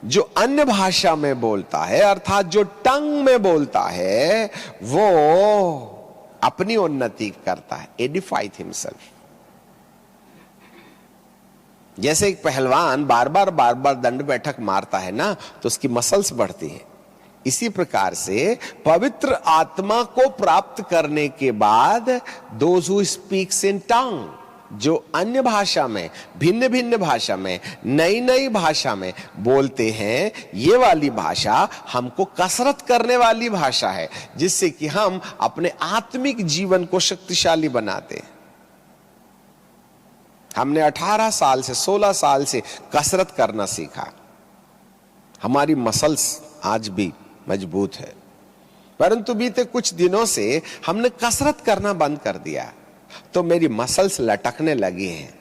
जो अन्य भाषा में बोलता है अर्थात जो टंग में बोलता है वो अपनी उन्नति करता है, एडिफाइड हिमसेल्फ। जैसे एक पहलवान बार बार दंड बैठक मारता है ना तो उसकी मसल्स बढ़ती है, इसी प्रकार से पवित्र आत्मा को प्राप्त करने के बाद दोज हु स्पीक्स इन टंग, जो अन्य भाषा में, भिन्न भिन्न भाषा में, नई नई भाषा में बोलते हैं, ये वाली भाषा हमको कसरत करने वाली भाषा है, जिससे कि हम अपने आत्मिक जीवन को शक्तिशाली बनाते हैं। हमने 18 साल से 16 साल से कसरत करना सीखा, हमारी मसल्स आज भी मजबूत है, परंतु बीते कुछ दिनों से हमने कसरत करना बंद कर दिया तो मेरी मसल्स लटकने लगी हैं।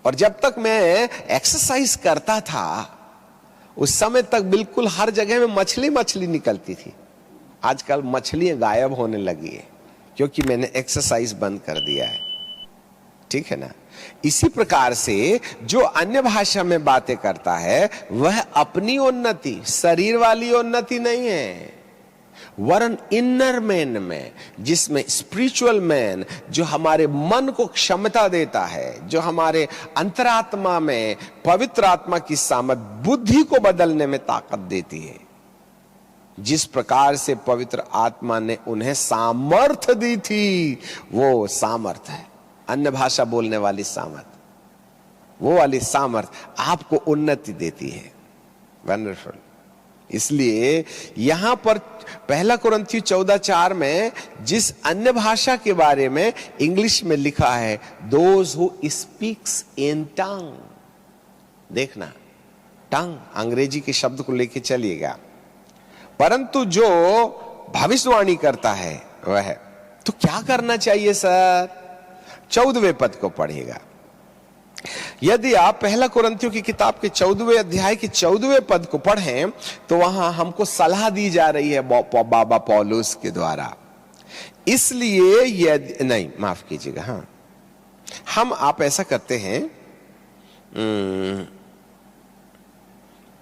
और जब तक मैं एक्सरसाइज करता था उस समय तक बिल्कुल हर जगह में मछली निकलती थी, आजकल मछलियां गायब होने लगी है क्योंकि मैंने एक्सरसाइज बंद कर दिया है। ठीक है ना? इसी प्रकार से जो अन्य भाषा में बातें करता है वह अपनी उन्नति, शरीर वाली उन्नति नहीं है, वरन इनर मैन में, जिसमें स्पिरिचुअल मैन, जो हमारे मन को क्षमता देता है, जो हमारे अंतरात्मा में पवित्र आत्मा की सामर्थ्य, बुद्धि को बदलने में ताकत देती है। जिस प्रकार से पवित्र आत्मा ने उन्हें सामर्थ्य दी थी, वो सामर्थ्य है, अन्य भाषा बोलने वाली सामर्थ, वो वाली सामर्थ आपको उन्नति देती है। वंडरफुल। इसलिए यहां पर 1 कुरिन्थियों 14:4 में जिस अन्य भाषा के बारे में इंग्लिश में लिखा है, दोज हु स्पीक्स इन टंग, देखना टंग अंग्रेजी के शब्द को लेके चलिएगा, परंतु जो भविष्यवाणी करता है वह, तो क्या करना चाहिए सर? 14वें पद को पढ़िएगा। यदि आप 1 कुरिन्थियों की किताब के 14वें अध्याय के 14वें पद को पढ़ें तो वहां हमको सलाह दी जा रही है बाबा पौलुस के द्वारा। इसलिए यदि नहीं, माफ कीजिएगा, हाँ, हम आप ऐसा करते हैं,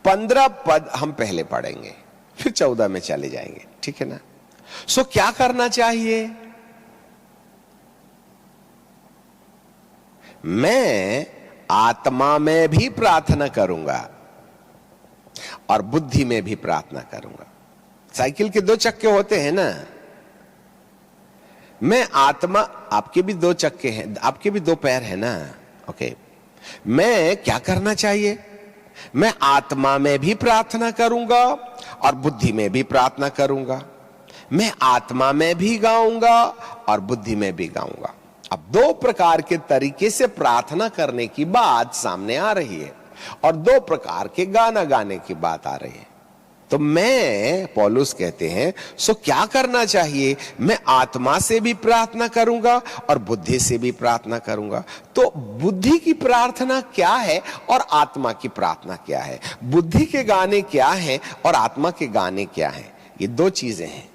15 पद हम पहले पढ़ेंगे फिर 14 में चले जाएंगे, ठीक है ना? सो क्या करना चाहिए? मैं आत्मा में भी प्रार्थना करूंगा और बुद्धि में भी प्रार्थना करूंगा। साइकिल के 2 चक्के होते हैं ना, मैं आत्मा, आपके भी 2 चक्के हैं, आपके भी 2 पैर हैं ना, ओके। मैं क्या करना चाहिए? मैं आत्मा में भी प्रार्थना करूंगा और बुद्धि में भी प्रार्थना करूंगा। मैं आत्मा में भी गाऊंगा और बुद्धि में भी गाऊंगा। अब 2 प्रकार के तरीके से प्रार्थना करने की बात सामने आ रही है और 2 प्रकार के गाना गाने की बात आ रही है। तो मैं, पौलुस कहते हैं, सो क्या करना चाहिए? मैं आत्मा से भी प्रार्थना करूंगा और बुद्धि से भी प्रार्थना करूंगा। तो बुद्धि की प्रार्थना क्या है और आत्मा की प्रार्थना क्या है? बुद्धि के गाने क्या है और आत्मा के गाने क्या है? ये 2 चीजें हैं।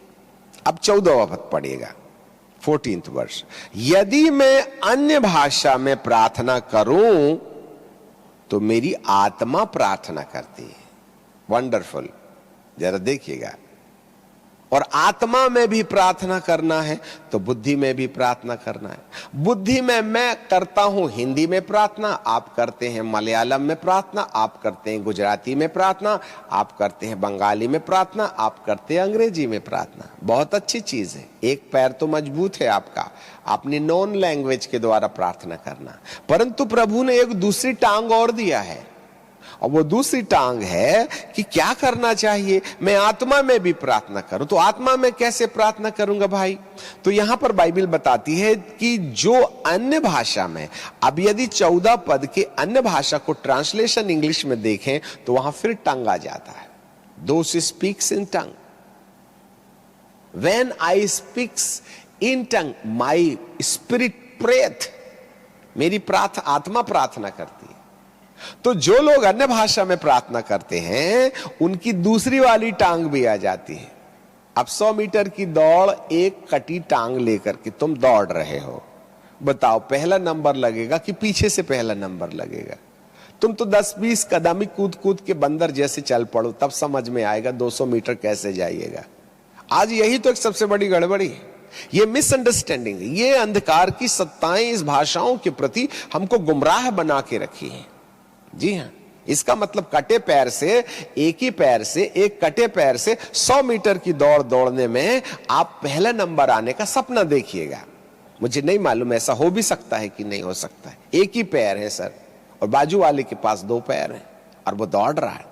अब 14वां पद पढ़िएगा, 14th वर्ष। यदि मैं अन्य भाषा में प्रार्थना करूं तो मेरी आत्मा प्रार्थना करती है। वंडरफुल, जरा देखिएगा। और आत्मा में भी प्रार्थना करना है तो बुद्धि में भी प्रार्थना करना है। बुद्धि में मैं करता हूं हिंदी में प्रार्थना, आप करते हैं मलयालम में प्रार्थना, आप करते हैं गुजराती में प्रार्थना, आप करते हैं बंगाली में प्रार्थना, आप करते हैं अंग्रेजी में प्रार्थना। बहुत अच्छी चीज है, एक पैर तो मजबूत है आपका, अपनी नॉन लैंग्वेज के द्वारा प्रार्थना करना। परंतु प्रभु ने एक दूसरी टांग और दिया है, और वो दूसरी टांग है कि क्या करना चाहिए? मैं आत्मा में भी प्रार्थना करूं। तो आत्मा में कैसे प्रार्थना करूंगा भाई? तो यहां पर बाइबल बताती है कि जो अन्य भाषा में, अब यदि 14 पद के अन्य भाषा को ट्रांसलेशन इंग्लिश में देखें तो वहां फिर टंग आ जाता है, those speaks in tongue. When I speaks in tongue my spirit prayeth, मेरी आत्मा प्रार्थना करती है। तो जो लोग अन्य भाषा में प्रार्थना करते हैं उनकी दूसरी वाली टांग भी आ जाती है। अब 100 मीटर की दौड़ एक कटी टांग लेकर के तुम दौड़ रहे हो, बताओ पहला नंबर लगेगा कि पीछे से पहला नंबर लगेगा? तुम तो 10-20 कदम ही कूद कूद के बंदर जैसे चल पड़ो, तब समझ में आएगा 200 मीटर कैसे जाइएगा। आज यही तो एक सबसे बड़ी गड़बड़ी है, ये मिसअंडरस्टैंडिंग, ये अंधकार की सत्ताएं इस भाषाओं के प्रति हमको गुमराह बना के रखी है। जी हां, इसका मतलब कटे पैर से, एक ही पैर से, एक कटे पैर से 100 मीटर की दौड़ दौड़ने में आप पहला नंबर आने का सपना देखिएगा। मुझे नहीं मालूम ऐसा हो भी सकता है कि नहीं हो सकता है। एक ही पैर है सर, और बाजू वाले के पास 2 पैर हैं और वो दौड़ रहा है।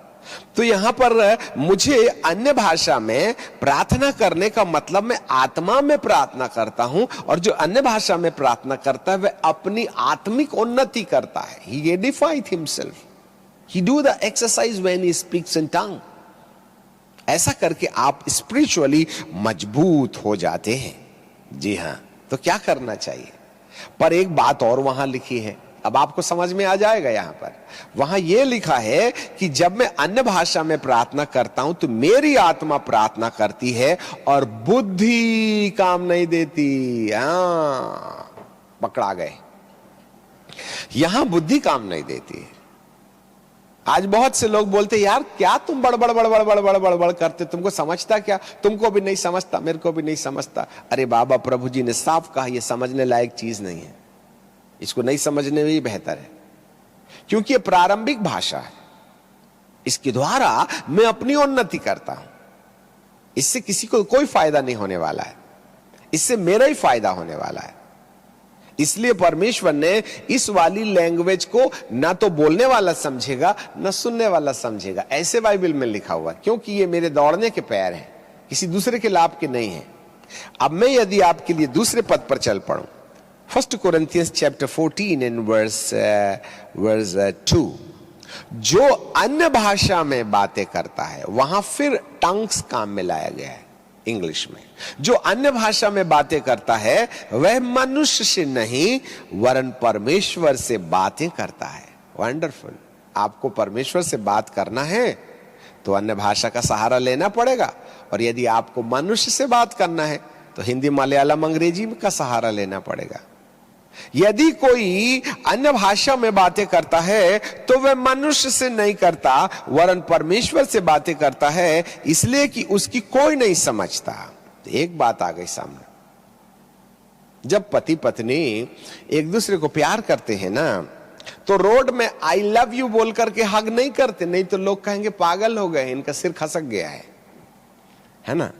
तो यहां पर मुझे अन्य भाषा में प्रार्थना करने का मतलब मैं आत्मा में प्रार्थना करता हूं, और जो अन्य भाषा में प्रार्थना करता है वह अपनी आत्मिक उन्नति करता है। He edified himself. He do the exercise when he speaks in tongue. ऐसा करके आप स्पिरिचुअली मजबूत हो जाते हैं। जी हां, तो क्या करना चाहिए? पर एक बात और वहां लिखी है, अब आपको समझ में आ जाएगा। यहां पर वहां यह लिखा है कि जब मैं अन्य भाषा में प्रार्थना करता हूं तो मेरी आत्मा प्रार्थना करती है और बुद्धि काम नहीं देती। पकड़ा गए, यहां बुद्धि काम नहीं देती है। आज बहुत से लोग बोलते यार क्या तुम बड़बड़ बड़बड़ बड़बड़ बड़बड़ करते, तुमको समझता क्या? तुमको भी नहीं समझता, मेरे को भी नहीं समझता। अरे बाबा, प्रभु जी ने साफ कहा यह समझने लायक चीज नहीं है, इसको नहीं समझने में ही बेहतर है, क्योंकि यह प्रारंभिक भाषा है। इसके द्वारा मैं अपनी उन्नति करता हूं, इससे किसी को कोई फायदा नहीं होने वाला है, इससे मेरा ही फायदा होने वाला है। इसलिए परमेश्वर ने इस वाली लैंग्वेज को ना तो बोलने वाला समझेगा ना सुनने वाला समझेगा, ऐसे बाइबल में लिखा हुआ, क्योंकि ये मेरे दौड़ने के पैर हैं, किसी दूसरे के लाभ के नहीं है। अब मैं यदि आपके लिए दूसरे पद पर चल पड़ूं, 1 Corinthians chapter 14 in verse 2, जो अन्य भाषा में बातें करता है, वहां फिर टंग्स काम में लाया गया है इंग्लिश में। जो अन्य भाषा में बातें करता है वह मनुष्य से नहीं वरन परमेश्वर से बातें करता है। वंडरफुल। आपको परमेश्वर से बात करना है तो अन्य भाषा का सहारा लेना पड़ेगा, और यदि आपको मनुष्य से बात करना है तो हिंदी, मलयालम, अंग्रेजी का सहारा लेना पड़ेगा। यदि कोई अन्य भाषा में बातें करता है तो वह मनुष्य से नहीं करता वरन परमेश्वर से बातें करता है, इसलिए कि उसकी कोई नहीं समझता। एक बात आ गई सामने, जब पति पत्नी एक दूसरे को प्यार करते हैं ना, तो रोड में आई लव यू बोल करके हग नहीं करते, नहीं तो लोग कहेंगे पागल हो गए, इनका सिर खसक गया है ना।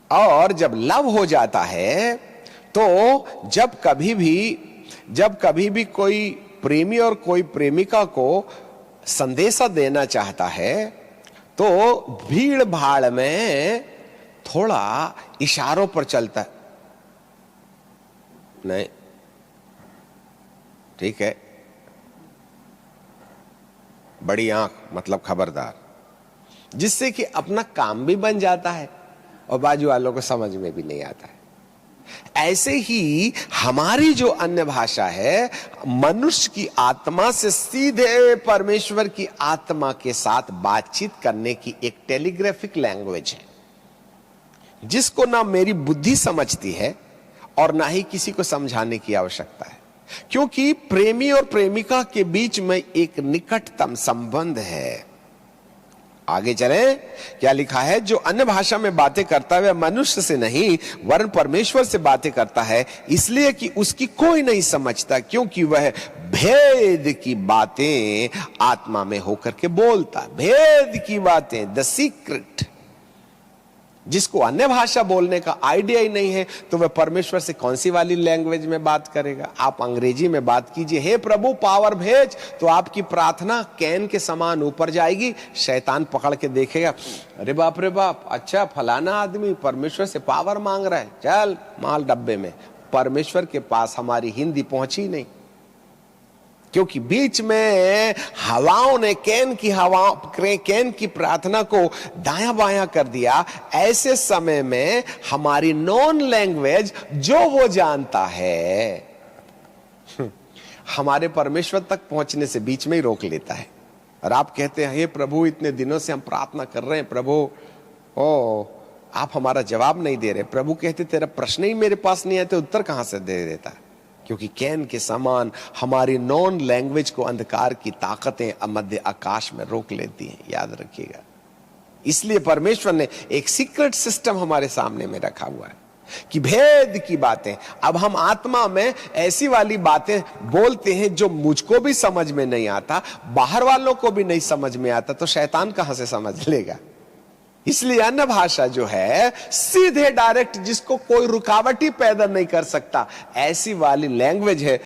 और जब लव हो जाता है तो जब कभी भी कोई प्रेमी और कोई प्रेमिका को संदेशा देना चाहता है तो भीड़ भाड़ में थोड़ा इशारों पर चलता है। नहीं, ठीक है, बड़ी आंख मतलब खबरदार, जिससे कि अपना काम भी बन जाता है और बाजू वालों को समझ में भी नहीं आता है। ऐसे ही हमारी जो अन्य भाषा है मनुष्य की आत्मा से सीधे परमेश्वर की आत्मा के साथ बातचीत करने की एक टेलीग्राफिक लैंग्वेज है, जिसको ना मेरी बुद्धि समझती है और ना ही किसी को समझाने की आवश्यकता है, क्योंकि प्रेमी और प्रेमिका के बीच में एक निकटतम संबंध है। आगे चलें, क्या लिखा है? जो अन्य भाषा में बातें करता है वह मनुष्य से नहीं वरन परमेश्वर से बातें करता है, इसलिए कि उसकी कोई नहीं समझता, क्योंकि वह भेद की बातें आत्मा में होकर के बोलता। भेद की बातें, द सीक्रेट। जिसको अन्य भाषा बोलने का आइडिया ही नहीं है तो वह परमेश्वर से कौन सी वाली लैंग्वेज में बात करेगा? आप अंग्रेजी में बात कीजिए, हे प्रभु पावर भेज, तो आपकी प्रार्थना कैन के समान ऊपर जाएगी। शैतान पकड़ के देखेगा, अरे बाप रे बाप, अच्छा फलाना आदमी परमेश्वर से पावर मांग रहा है, चल माल डब्बे में। परमेश्वर के पास हमारी हिंदी पहुंची नहीं, क्योंकि बीच में हवाओं ने कैन की प्रार्थना को दायां बायां कर दिया। ऐसे समय में हमारी नॉन लैंग्वेज जो वो जानता है हमारे परमेश्वर तक पहुंचने से बीच में ही रोक लेता है। और आप कहते हैं, हे प्रभु इतने दिनों से हम प्रार्थना कर रहे हैं, प्रभु आप हमारा जवाब नहीं दे रहे। प्रभु कहते तेरा प्रश्न ही मेरे पास नहीं है तो उत्तर कहां से दे देता? क्योंकि कैन के समान हमारी नॉन लैंग्वेज को अंधकार की ताकतें मध्य आकाश में रोक लेती हैं, याद रखिएगा। इसलिए परमेश्वर ने एक सीक्रेट सिस्टम हमारे सामने में रखा हुआ है कि भेद की बातें, अब हम आत्मा में ऐसी वाली बातें बोलते हैं जो मुझको भी समझ में नहीं आता, बाहर वालों को भी नहीं समझ में आता, तो शैतान कहां से समझ लेगा। इसलिए अन्य भाषा जो है सीधे डायरेक्ट, जिसको कोई रुकावट ही पैदा नहीं कर सकता, ऐसी वाली लैंग्वेज है